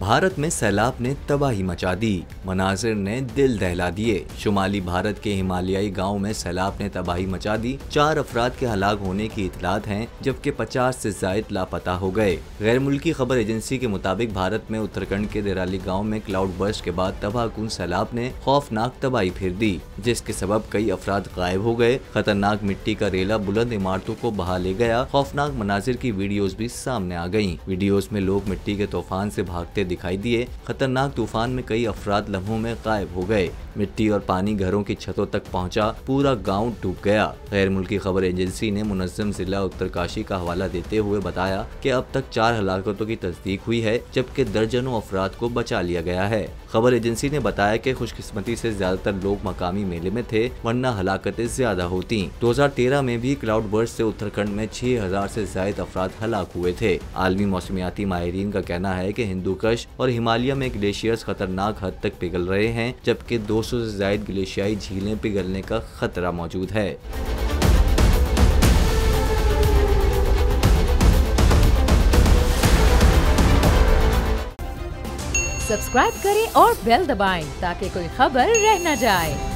भारत में सैलाब ने तबाही मचा दी, मनाजिर ने दिल दहला दिए। शुमाली भारत के हिमालयाई गांव में सैलाब ने तबाही मचा दी। 4 अफराद के हलाक होने की इतलात हैं, जबकि 50 से जायद लापता हो गए। गैर मुल्की खबर एजेंसी के मुताबिक भारत में उत्तराखंड के देराली गांव में क्लाउड बर्स्ट के बाद तबाहकुन सैलाब ने खौफनाक तबाही फेर दी, जिसके सबब कई अफराद गायब हो गए। खतरनाक मिट्टी का रेला बुलंद इमारतों को बहा ले गया। खौफनाक मनाजिर की वीडियोस भी सामने आ गयी। वीडियोस में लोग मिट्टी के तूफान से भागते दिखाई दिए। खतरनाक तूफान में कई अफराद लम्हों में गायब हो गए। मिट्टी और पानी घरों की छतों तक पहुंचा, पूरा गांव डूब गया। गैर मुल्की खबर एजेंसी ने मुनज़्ज़म जिला उत्तरकाशी का हवाला देते हुए बताया कि अब तक 4 हलाकतों की तस्दीक हुई है, जबकि दर्जनों अफराद को बचा लिया गया है। खबर एजेंसी ने बताया कि खुशकिस्मती से ज्यादातर लोग मकामी मेले में थे, वरना हलाकतें ज्यादा होती। 2013 में भी क्लाउड बर्स्ट से उत्तराखंड में 6000 से ज्यादा अफराद हलाक हुए थे। आलमी मौसमियाती माहिरीन का कहना है कि हिंदुकुश और हिमालय में ग्लेशियर्स खतरनाक हद तक पिघल रहे हैं, जबकि 200 से ज्यादा ग्लेशियाई झीलें पिघलने का खतरा मौजूद है। सब्सक्राइब करें और बेल दबाएं ताकि कोई खबर रह न जाए।